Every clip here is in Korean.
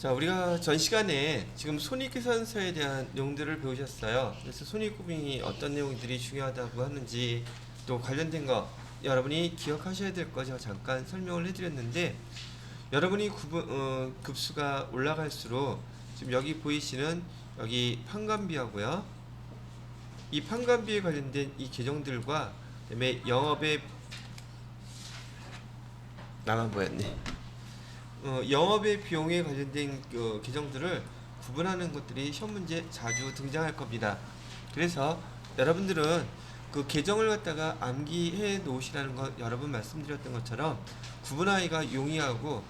자, 우리가 전 시간에 지금 손익계산서에 대한 내용들을 배우셨어요. 그래서 손익구빙이 어떤 내용들이 중요하다고 하는지 또 관련된 거 여러분이 기억하셔야 될 거 제가 잠깐 설명을 해드렸는데, 여러분이 급수가 올라갈수록 지금 여기 보이시는 여기 판관비하고요, 이 판관비에 관련된 이 계정들과 그다음에 영업의 나만 보였네. 영업의 비용에 관련된 계정들을 구분하는 것들이 시험 문제 자주 등장할 겁니다. 그래서 여러분들은 그 계정을 갖다가 암기해 놓으시라는 것 여러 번 말씀드렸던 것처럼 구분하기가 용이하고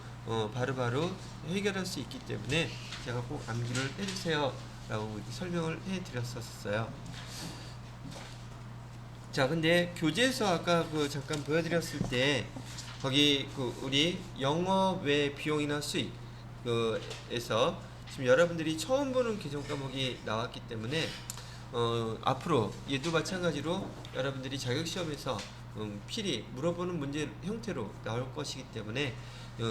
바로바로 해결할 수 있기 때문에 제가 꼭 암기를 해주세요 라고 설명을 해 드렸었어요. 자, 근데 교재에서 아까 잠깐 보여드렸을 때 거기 우리 영업 외 비용이나 수익 에서 지금 여러분들이 처음 보는 계정 과목이 나왔기 때문에 앞으로 얘도 마찬가지로 여러분들이 자격시험에서 필히 물어보는 문제 형태로 나올 것이기 때문에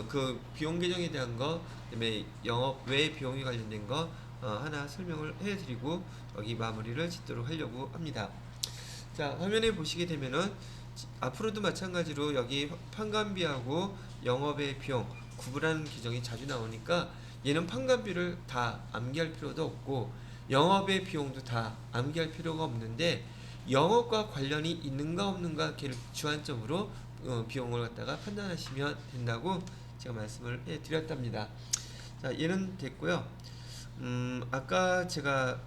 그 비용 계정에 대한 거, 그다음에 영업 외 비용에 관련된 거 하나 설명을 해드리고 여기 마무리를 짓도록 하려고 합니다. 자, 화면에 보시게 되면은 앞으로도 마찬가지로 여기 판관비하고 영업의 비용 구분하는 규정이 자주 나오니까 얘는 판관비를 다 암기할 필요도 없고 영업의 비용도 다 암기할 필요가 없는데, 영업과 관련이 있는가 없는가 걔를 주안점으로 비용을 갖다가 판단하시면 된다고 제가 말씀을 해드렸답니다. 자, 얘는 됐고요. 아까 제가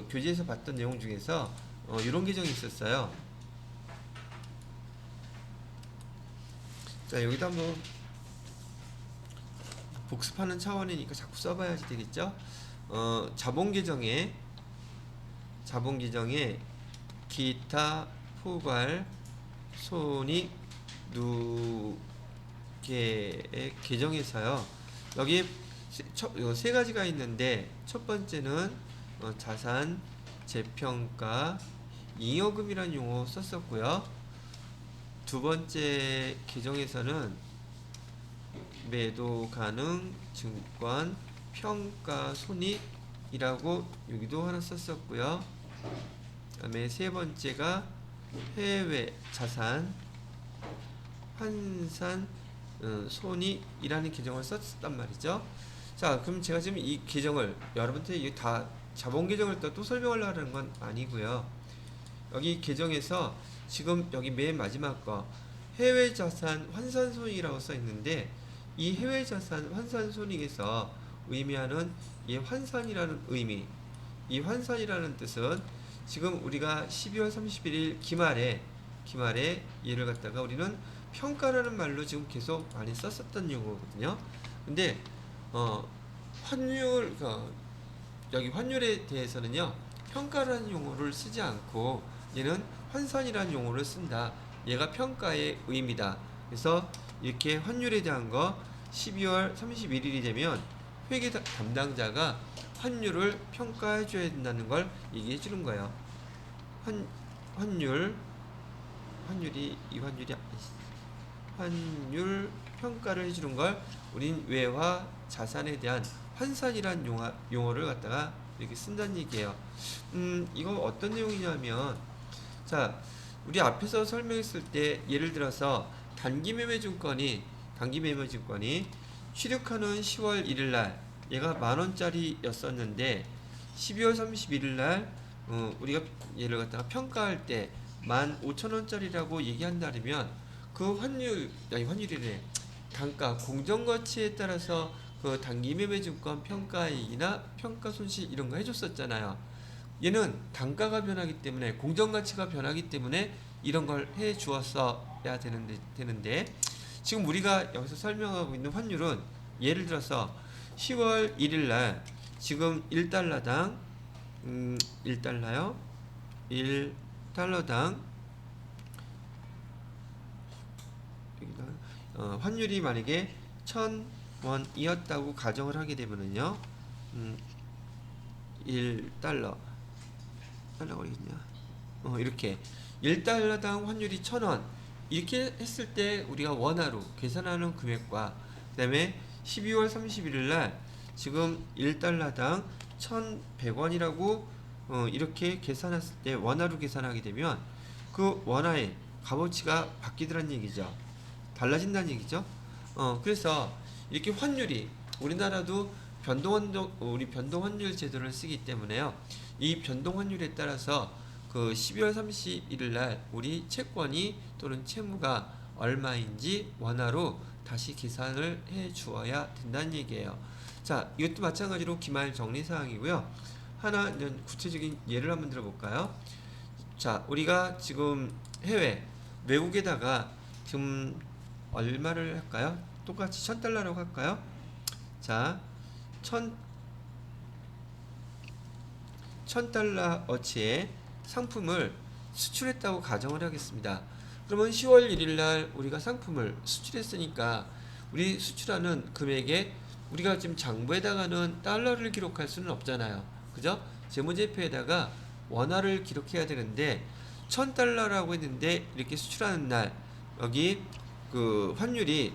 교재에서 봤던 내용 중에서 이런 계정이 있었어요. 자, 여기다 한번 복습하는 차원이니까 자꾸 써봐야지 되겠죠? 자본 계정에 기타 포괄 손익 누계의 계정에서요. 여기 세 가지가 있는데, 첫 번째는 자산 재평가 잉여금이라는 용어 썼었고요. 두 번째 계정에서는 매도 가능 증권 평가 손익이라고 여기도 하나 썼었고요. 그다음에 세 번째가 해외 자산 환산 손익이라는 계정을 썼단 말이죠. 자, 그럼 제가 지금 이 계정을 여러분한테 이게 다 자본 계정을 또 설명하려는 건 아니고요. 여기 계정에서 지금 여기 맨 마지막 거 해외 자산 환산 손익이라고 써 있는데, 이 해외 자산 환산 손익에서 의미하는 이 환산이라는 의미, 이 환산이라는 뜻은 지금 우리가 12월 31일 기말에 얘를 갖다가 우리는 평가라는 말로 지금 계속 많이 썼었던 용어거든요. 근데 환율 여기 환율에 대해서는요, 평가라는 용어를 쓰지 않고 얘는 환산이라는 용어를 쓴다. 얘가 평가의 의미다. 그래서 이렇게 환율에 대한 거 12월 31일이 되면 회계 담당자가 환율을 평가해 줘야 된다는 걸 얘기해 주는 거예요. 환율이 이 환율 평가를 해 주는 걸 우린 외화 자산에 대한 환산이란 용어를 갖다가 이렇게 쓴다는 얘기예요. 이거 어떤 내용이냐면, 자, 우리 앞에서 설명했을 때 예를 들어서 단기 매매 증권이 취득하는 10월 1일 날 얘가 10,000원짜리였었는데 12월 31일 날 우리가 얘를 갖다가 평가할 때 15,000원짜리라고 얘기한다면 그 환율이래. 단가 공정가치에 따라서 그 단기 매매 증권 평가이익이나 평가 손실 이런 거 해줬었잖아요. 얘는 단가가 변하기 때문에, 공정가치가 변하기 때문에 이런 걸 해 주었어야 되는데 지금 우리가 여기서 설명하고 있는 환율은 예를 들어서 10월 1일 날 지금 1달러당 1달러요? 1달러당 환율이 만약에 1,000원이었다고 가정을 하게 되면은요, 1달러가 어디겠냐? 이렇게 1달러당 환율이 1,000원 이렇게 했을 때 우리가 원화로 계산하는 금액과, 그 다음에 12월 31일 날 지금 1달러당 1,100원이라고 이렇게 계산했을 때 원화로 계산하게 되면 그 원화의 값어치가 바뀌더란 얘기죠. 달라진다는 얘기죠. 그래서 이렇게 환율이 우리나라도 우리 변동환율 제도를 쓰기 때문에요. 이 변동환율에 따라서 그 12월 31일 날 우리 채권이 또는 채무가 얼마인지 원화로 다시 계산을 해 주어야 된다는 얘기예요. 자, 이것도 마찬가지로 기말 정리 사항이고요. 하나 구체적인 예를 한번 들어볼까요? 자, 우리가 지금 해외 외국에다가 지금 얼마를 할까요? 똑같이 1,000달러라고 할까요? 자, 1,000달러어치의 상품을 수출했다고 가정을 하겠습니다. 그러면 10월 1일 날 우리가 상품을 수출했으니까 우리 수출하는 금액에 우리가 지금 장부에다가는 달러를 기록할 수는 없잖아요. 그죠? 재무제표에다가 원화를 기록해야 되는데 1,000달러라고 했는데 이렇게 수출하는 날 여기 그 환율이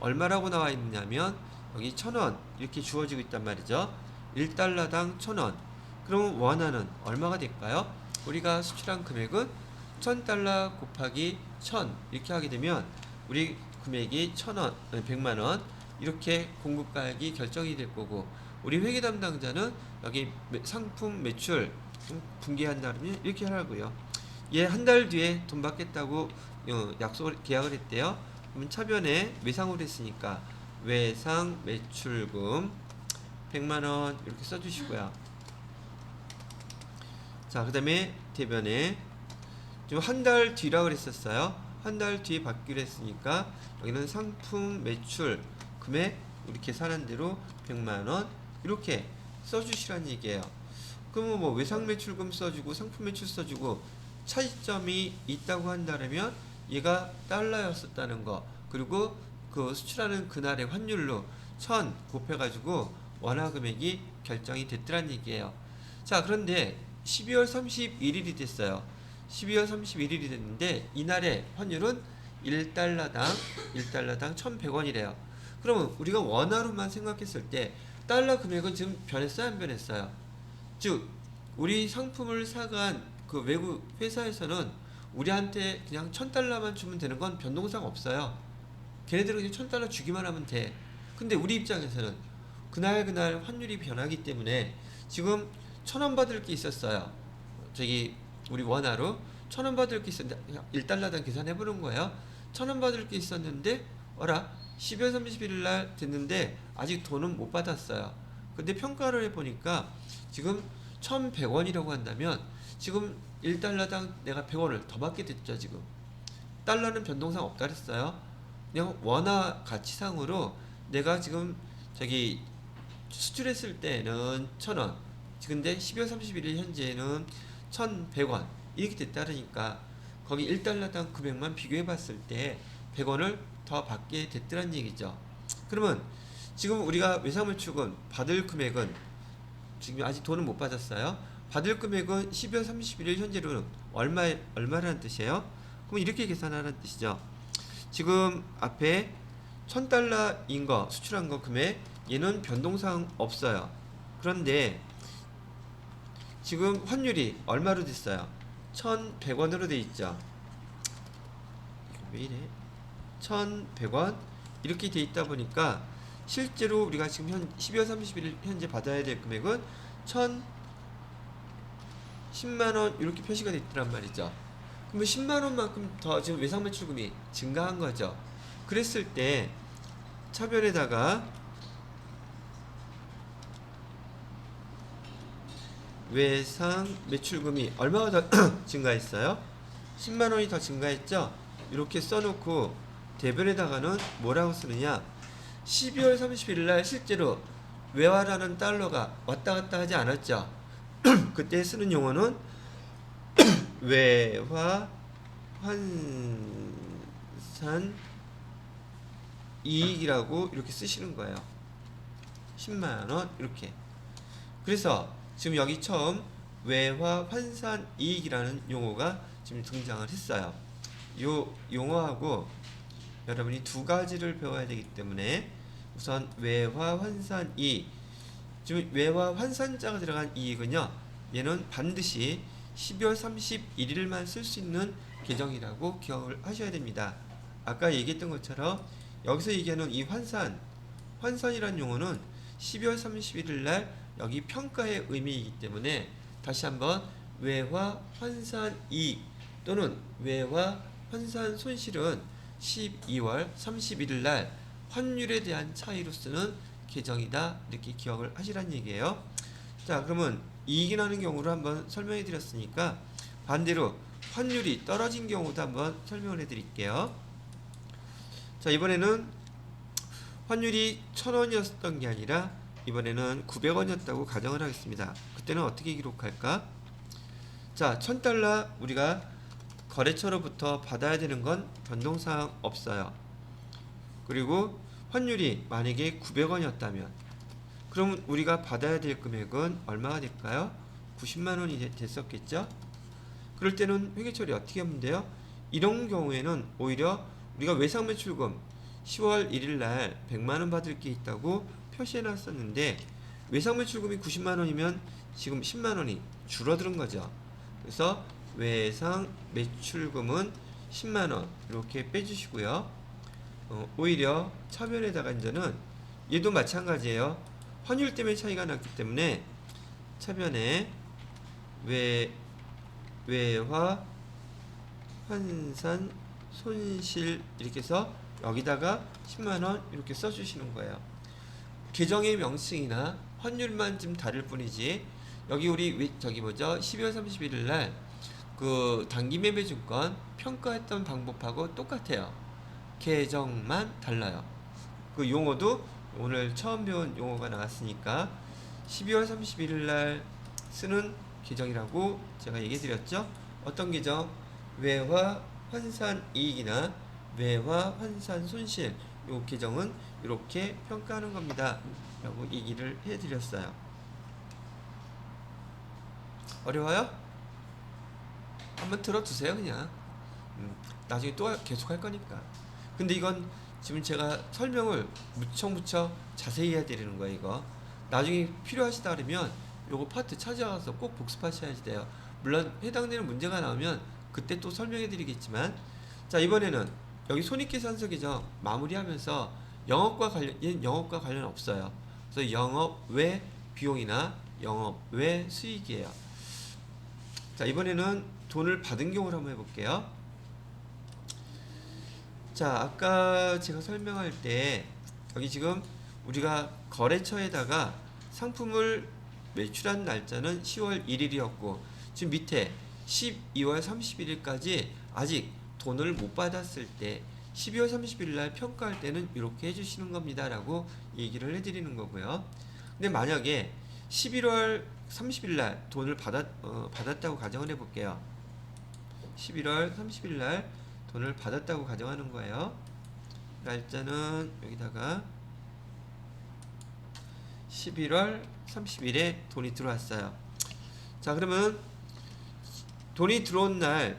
얼마라고 나와 있냐면 여기 1,000원 이렇게 주어지고 있단 말이죠. 1달러당 1,000원. 그러면 원화는 얼마가 될까요? 우리가 수출한 금액은 1,000달러 곱하기 1,000 이렇게 하게 되면 우리 금액이 1,000원, 100만원 이렇게 공급가액이 결정이 될 거고 우리 회계 담당자는 여기 상품 매출 분기한다면 이렇게 하라고요. 얘 한 달 뒤에 돈 받겠다고 약속을 계약을 했대요. 그러면 차변에 외상으로 했으니까 외상 매출금 100만원 이렇게 써주시고요. 자, 그 다음에 대변에 지금 한 달 뒤라고 그랬었어요. 한 달 뒤에 받기로 했으니까 여기는 상품 매출 금액 우리 계산한 대로 100만원 이렇게 써주시란 얘기예요. 그러면 뭐 외상 매출금 써주고 상품 매출 써주고 차이점이 있다고 한다면 얘가 달러였었다는 거 그리고 그 수출하는 그날의 환율로 1,000 곱해가지고 원화 금액이 결정이 됐더란 얘기예요. 자, 그런데 12월 31일이 됐어요. 12월 31일이 됐는데 이날의 환율은 1달러당 1,100원이래요. 그러면 우리가 원화로만 생각했을 때 달러 금액은 지금 변했어요, 안 변했어요? 즉 우리 상품을 사간 그 외국 회사에서는 우리한테 그냥 1,000달러만 주면 되는 건 변동사항 없어요. 걔네들은 그냥 1,000달러 주기만 하면 돼. 근데 우리 입장에서는 그날 환율이 변하기 때문에 지금 1,000원 받을 게 있었어요. 저기 우리 원화로 1,000원 받을 게 있었는데 1달러당 계산해보는 거예요. 1,000원 받을 게 있었는데 어라 12월 31일 날 됐는데 아직 돈은 못 받았어요. 근데 평가를 해보니까 지금 1,100원이라고 한다면 지금 1달러당 내가 100원을 더 받게 됐죠. 지금 달러는 변동상 없다 그랬어요. 그냥 원화 가치상으로 내가 지금 저기 수출했을 때는 1,000원 근데 12월 31일 현재는 1,100원 이렇게 됐다니까 거기 1달러당 금액만 비교해 봤을 때 100원을 더 받게 됐더란 얘기죠. 그러면 지금 우리가 외상물출금 받을 금액은 지금 아직 돈은 못 받았어요. 받을 금액은 12월 31일 현재로는 얼마라는 뜻이에요? 그럼 이렇게 계산하라는 뜻이죠. 지금 앞에 1,000달러인 거 수출한 거 금액 얘는 변동사항 없어요. 그런데 지금 환율이 얼마로 됐어요? 1,100원으로 돼 있죠. 왜 이래? 1,100원 이렇게 돼 있다 보니까 실제로 우리가 지금 12월 31일 현재 받아야 될 금액은 10만원 이렇게 표시가 됐단 말이죠. 그러면 10만원만큼 더 지금 외상 매출금이 증가한 거죠. 그랬을 때 차변에다가 외상 매출금이 얼마가 더 증가했어요? 10만원이 더 증가했죠? 이렇게 써놓고 대변에다가는 뭐라고 쓰느냐 12월 30일 날 실제로 외화라는 달러가 왔다 갔다 하지 않았죠? 그때 쓰는 용어는 외화 환산 이익이라고 이렇게 쓰시는 거예요. 10만원 이렇게. 그래서 지금 여기 처음 외화 환산 이익이라는 용어가 지금 등장을 했어요. 요 용어하고 여러분이 두 가지를 배워야 되기 때문에 우선 외화 환산 이익 지금 외화 환산자가 들어간 이익은요, 얘는 반드시 12월 31일만 쓸 수 있는 계정이라고 기억을 하셔야 됩니다. 아까 얘기했던 것처럼 여기서 얘기하는 이 환산이라는 용어는 12월 31일 날 여기 평가의 의미이기 때문에 다시 한번 외화 환산 이익 또는 외화 환산 손실은 12월 31일 날 환율에 대한 차이로 쓰는 계정이다, 이렇게 기억을 하시라는 얘기예요. 자, 그러면 이익이 나는 경우를 한번 설명해 드렸으니까 반대로 환율이 떨어진 경우도 한번 설명을 해 드릴게요. 자, 이번에는 환율이 1,000원이었던 게 아니라 이번에는 900원이었다고 가정을 하겠습니다. 그때는 어떻게 기록할까? 자, 1,000달러 우리가 거래처로부터 받아야 되는 건 변동사항 없어요. 그리고 환율이 만약에 900원이었다면 그럼 우리가 받아야 될 금액은 얼마가 될까요? 90만 원이 됐었겠죠? 그럴 때는 회계처리 어떻게 하면 돼요? 이런 경우에는 오히려 우리가 외상매출금 10월 1일 날 100만 원 받을 게 있다고 표시해 놨었는데 외상매출금이 90만 원이면 지금 10만 원이 줄어드는 거죠. 그래서 외상매출금은 10만 원 이렇게 빼주시고요. 오히려 차변에다가 이제는 얘도 마찬가지예요. 환율 때문에 차이가 났기 때문에 차변에 외화 환산 손실 이렇게 해서 여기다가 10만원 이렇게 써주시는 거예요. 계정의 명칭이나 환율만 좀 다를 뿐이지 여기 우리 저기 뭐죠 12월 31일 날 그 단기매매증권 평가했던 방법하고 똑같아요. 계정만 달라요. 그 용어도 오늘 처음 배운 용어가 나왔으니까 12월 31일 날 쓰는 계정이라고 제가 얘기해 드렸죠. 어떤 계정? 외화 환산 이익이나 외화 환산 손실 요 계정은 이렇게 평가하는 겁니다 라고 얘기를 해 드렸어요. 어려워요? 한번 들어두세요 그냥. 나중에 또 계속 할 거니까. 근데 이건 지금 제가 설명을 무척 자세히 해야 되는 거예요. 이거 나중에 필요하시다 그러면 요거 파트 찾아가서 꼭 복습하셔야 돼요. 물론 해당되는 문제가 나오면 그때 또 설명해 드리겠지만, 자 이번에는 여기 손익계산서 계정 마무리하면서 영업과 관련 없어요. 그래서 영업 외 비용이나 영업 외 수익이에요. 자 이번에는 돈을 받은 경우를 한번 해볼게요. 자 아까 제가 설명할 때 여기 지금 우리가 거래처에다가 상품을 매출한 날짜는 10월 1일이었고 지금 밑에 12월 31일까지 아직 돈을 못 받았을 때 12월 30일 날 평가할 때는 이렇게 해주시는 겁니다 라고 얘기를 해드리는 거고요. 근데 만약에 11월 30일 날 돈을 받았다고 가정을 해볼게요. 11월 30일 날 돈을 받았다고 가정하는 거예요. 날짜는 여기다가 11월 30일에 돈이 들어왔어요. 자 그러면 돈이 들어온 날의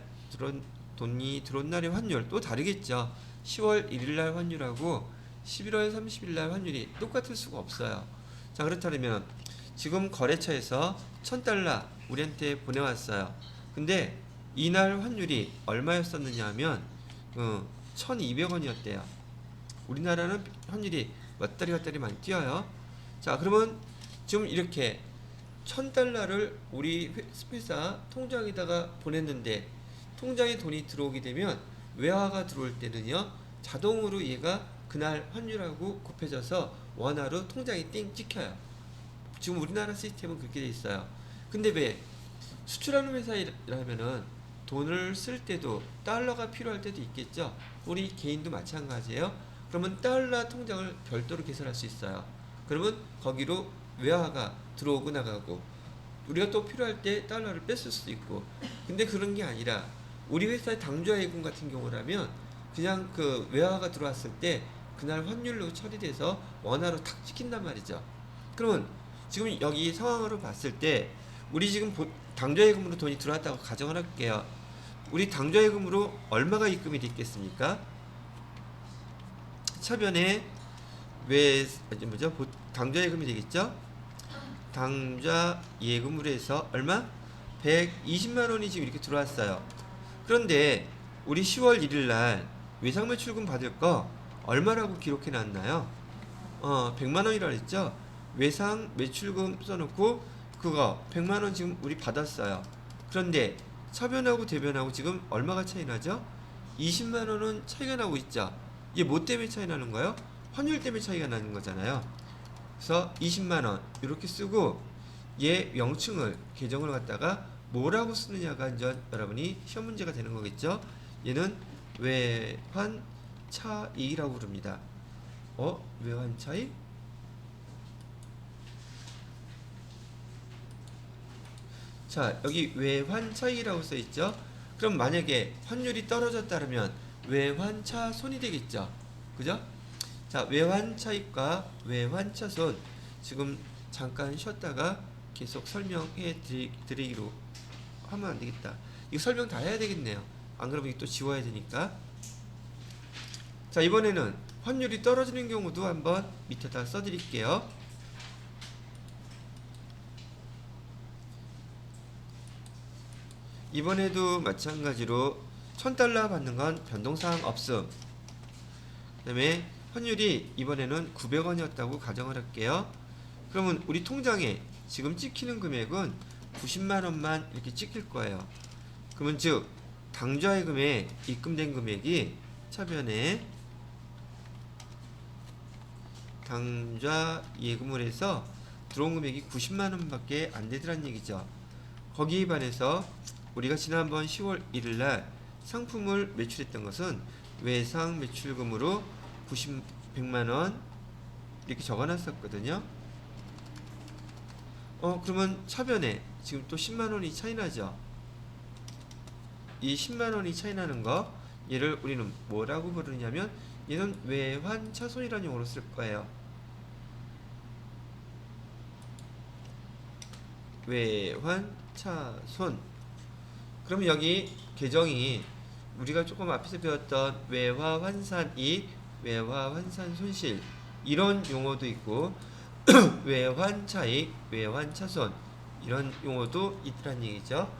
환율 또 다르겠죠. 10월 1일 날 환율하고 11월 30일 날 환율이 똑같을 수가 없어요. 자 그렇다면 지금 거래처에서 1,000달러 우리한테 보내왔어요. 근데 이날 환율이 얼마였었느냐 하면 1,200원이었대요. 우리나라는 환율이 왔다리 갔다리 많이 뛰어요. 자 그러면 지금 이렇게 1,000달러를 우리 회사 통장에다가 보냈는데 통장에 돈이 들어오게 되면 외화가 들어올 때는요 자동으로 얘가 그날 환율하고 곱해져서 원화로 통장에 띵 찍혀요. 지금 우리나라 시스템은 그렇게 돼 있어요. 근데 왜 수출하는 회사라면은 돈을 쓸 때도 달러가 필요할 때도 있겠죠. 우리 개인도 마찬가지예요. 그러면 달러 통장을 별도로 개설할 수 있어요. 그러면 거기로 외화가 들어오고 나가고 우리가 또 필요할 때 달러를 뺐을 수도 있고. 근데 그런 게 아니라 우리 회사의 당좌 예금 같은 경우라면 그냥 그 외화가 들어왔을 때 그날 환율로 처리돼서 원화로 탁 찍힌단 말이죠. 그러면 지금 여기 상황으로 봤을 때 우리 지금 당좌 예금으로 돈이 들어왔다고 가정을 할게요. 우리 당좌 예금으로 얼마가 입금이 됐겠습니까? 차변에 당좌 예금이 되겠죠? 당좌 예금으로 해서 얼마? 120만 원이 지금 이렇게 들어왔어요. 그런데 우리 10월 1일 날 외상 매출금 받을 거 얼마라고 기록해 놨나요? 100만 원이라 했죠. 외상 매출금 써놓고 그거 100만 원 지금 우리 받았어요. 그런데 차변하고 대변하고 지금 얼마가 차이 나죠? 20만 원은 차이가 나고 있죠. 이게 뭐 때문에 차이 나는 거예요? 환율 때문에 차이가 나는 거잖아요. 그래서 20만 원 이렇게 쓰고 얘 명칭을 계정을 갖다가 뭐라고 쓰느냐가 이제 여러분이 시험 문제가 되는 거겠죠. 얘는 외환 차익이라고 부릅니다. 외환 차익? 자, 여기 외환 차익이라고 써 있죠. 그럼 만약에 환율이 떨어졌다면 외환 차손이 되겠죠. 그죠? 자, 외환 차익과 외환 차손 지금 잠깐 쉬었다가 계속 설명해 드리기로 하면 안 되겠다. 이거 설명 다 해야 되겠네요. 안 그러면 이거 또 지워야 되니까. 자, 이번에는 환율이 떨어지는 경우도 한번 밑에다 써드릴게요. 이번에도 마찬가지로 1000달러 받는 건 변동사항 없음. 그 다음에 환율이 이번에는 900원이었다고 가정을 할게요. 그러면 우리 통장에 지금 찍히는 금액은 90만원만 이렇게 찍힐 거예요. 그러면 즉 당좌예금에 입금된 금액이 차변에 당좌예금을 해서 들어온 금액이 90만원 밖에 안 되더란 얘기죠. 거기에 반해서 우리가 지난번 10월 1일 날 상품을 매출했던 것은 외상 매출금으로 100만원 이렇게 적어놨었거든요. 그러면 차변에 지금 또 10만원이 차이 나죠. 이 10만원이 차이 나는 거 얘를 우리는 뭐라고 부르냐면 얘는 외환 차손이라는 용어로 쓸 거예요. 외환 차손. 그럼 여기 계정이 우리가 조금 앞에서 배웠던 외화 환산 이익, 외화 환산 손실 이런 용어도 있고 외환 차익, 외환 차손 이런 용어도 있더란 얘기죠.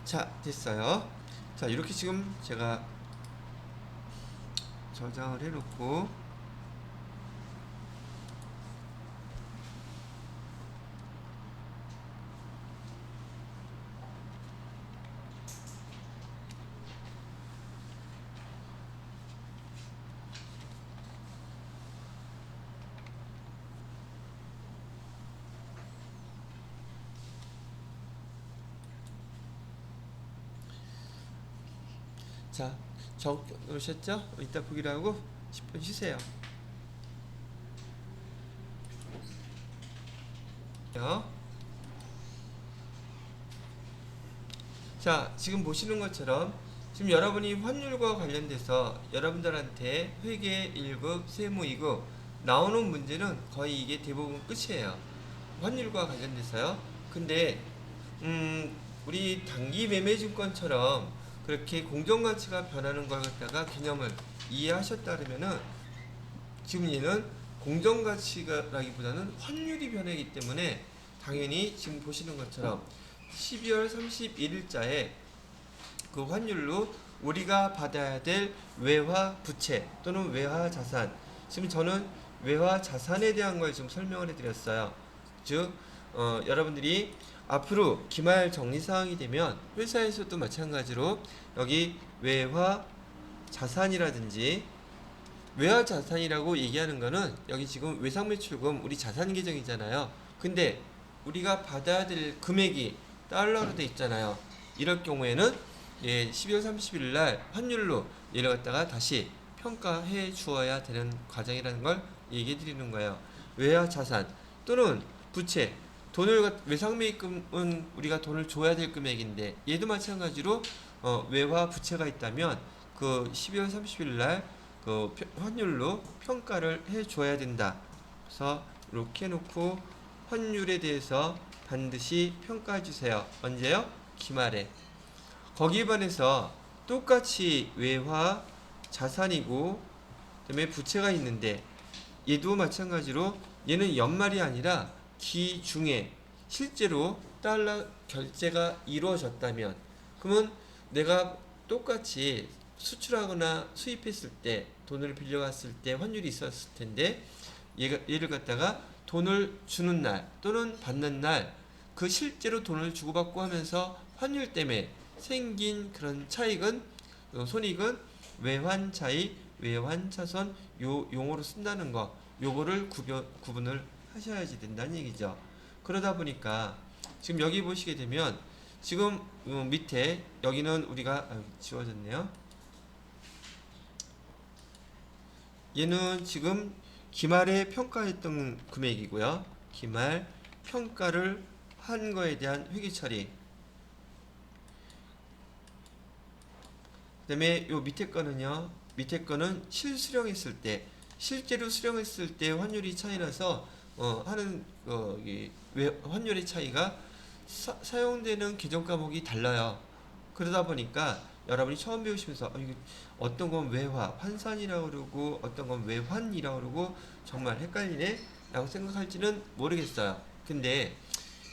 자, 됐어요. 자, 이렇게 지금 제가 저장을 해놓고 자, 적으셨죠? 이따 보기로 하고 10분 쉬세요. 자, 지금 보시는 것처럼 지금 여러분이 환율과 관련돼서 여러분들한테 회계 1급, 세무 2급 나오는 문제는 거의 이게 대부분 끝이에요. 환율과 관련돼서요. 근데 우리 단기 매매증권처럼 그렇게 공정가치가 변하는 걸 갖다가 개념을 이해하셨다 그러면은 지금 얘는 공정가치라기보다는 환율이 변하기 때문에 당연히 지금 보시는 것처럼 12월 31일자에 그 환율로 우리가 받아야 될 외화 부채 또는 외화 자산, 지금 저는 외화 자산에 대한 걸 좀 설명을 해드렸어요. 즉 여러분들이 앞으로 기말 정리사항이 되면 회사에서도 마찬가지로 여기 외화 자산이라든지 외화 자산이라고 얘기하는 거는 여기 지금 외상매출금 우리 자산 계정이잖아요. 근데 우리가 받아야 될 금액이 달러로 돼 있잖아요. 이럴 경우에는 12월 30일 날 환율로 얘를 갖다가 다시 평가해 주어야 되는 과정이라는 걸 얘기해 드리는 거예요. 외화 자산 또는 부채, 돈을 외상매입금은 우리가 돈을 줘야 될 금액인데 얘도 마찬가지로 외화 부채가 있다면 그 12월 30일 날그 환율로 평가를 해 줘야 된다. 그래서 이렇게 해놓고 환율에 대해서 반드시 평가해 주세요. 언제요? 기말에. 거기에 반해서 똑같이 외화 자산이고 그다음에 부채가 있는데 얘도 마찬가지로 얘는 연말이 아니라 기중에 실제로 달러 결제가 이루어졌다면 그러면 내가 똑같이 수출하거나 수입했을 때 돈을 빌려갔을 때 환율이 있었을 텐데 얘를 갖다가 돈을 주는 날 또는 받는 날 그 실제로 돈을 주고받고 하면서 환율 때문에 생긴 그런 차익은 손익은 외환 차익, 외환 차손 요 용어로 쓴다는 거 요거를 구분을 하셔야지 된다는 얘기죠. 그러다 보니까 지금 여기 보시게 되면 지금 밑에 여기는 우리가 지워졌네요. 얘는 지금 기말에 평가했던 금액이고요. 기말 평가를 한 거에 대한 회계 처리. 그다음에 요 밑에 거는요. 밑에 거는 실수령했을 때, 실제로 수령했을 때 환율이 차이 나서 하는 환율의 차이가 사용되는 계정 과목이 달라요. 그러다 보니까 여러분이 처음 배우시면서 어떤 건 외화, 환산이라고 그러고 어떤 건 외환이라고 그러고 정말 헷갈리네 라고 생각할지는 모르겠어요. 근데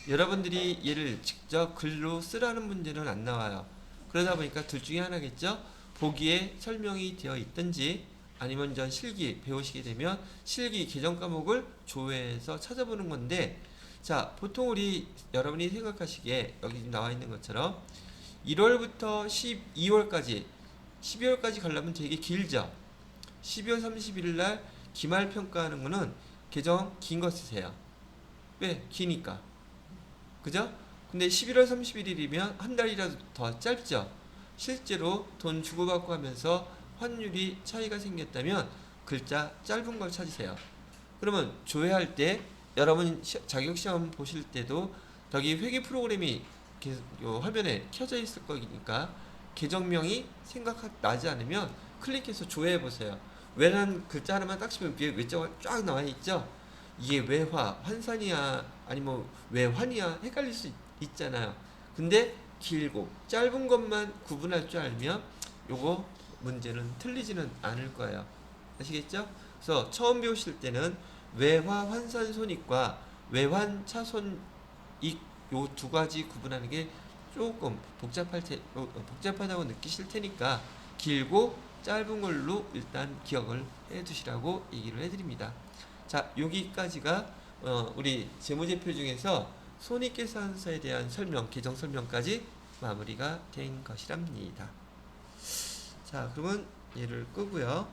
여러분들이 얘를 직접 글로 쓰라는 문제는 안 나와요. 그러다 보니까 둘 중에 하나겠죠. 보기에 설명이 되어 있든지 아니면 전 실기 배우시게 되면 실기 계정 과목을 조회해서 찾아보는 건데 자 보통 우리 여러분이 생각하시기에 여기 나와 있는 것처럼 1월부터 12월까지 12월까지 가려면 되게 길죠. 12월 31일 날 기말 평가하는 거는 계정 긴 거 쓰세요. 왜? 기니까. 그죠? 근데 11월 31일이면 한 달이라도 더 짧죠. 실제로 돈 주고받고 하면서 환율이 차이가 생겼다면 글자 짧은 걸 찾으세요. 그러면 조회할 때 여러분 자격시험 보실 때도 여기 회계 프로그램이 요 화면에 켜져 있을 거니까 계정명이 생각나지 않으면 클릭해서 조회해 보세요. 외란 글자 하나만 딱 치면 위에 외자가 쫙 나와 있죠. 이게 외화, 환산이야 아니면 외환이야 헷갈릴 수 있잖아요. 근데 길고 짧은 것만 구분할 줄 알면 요거 문제는 틀리지는 않을 거예요. 아시겠죠? 그래서 처음 배우실 때는 외화 환산 손익과 외환 차손익 요 두 가지 구분하는 게 조금 복잡하다고 느끼실 테니까 길고 짧은 걸로 일단 기억을 해 두시라고 얘기를 해 드립니다. 자, 여기까지가 우리 재무제표 중에서 손익계산서에 대한 설명, 계정 설명까지 마무리가 된 것이랍니다. 자, 그러면 얘를 끄고요.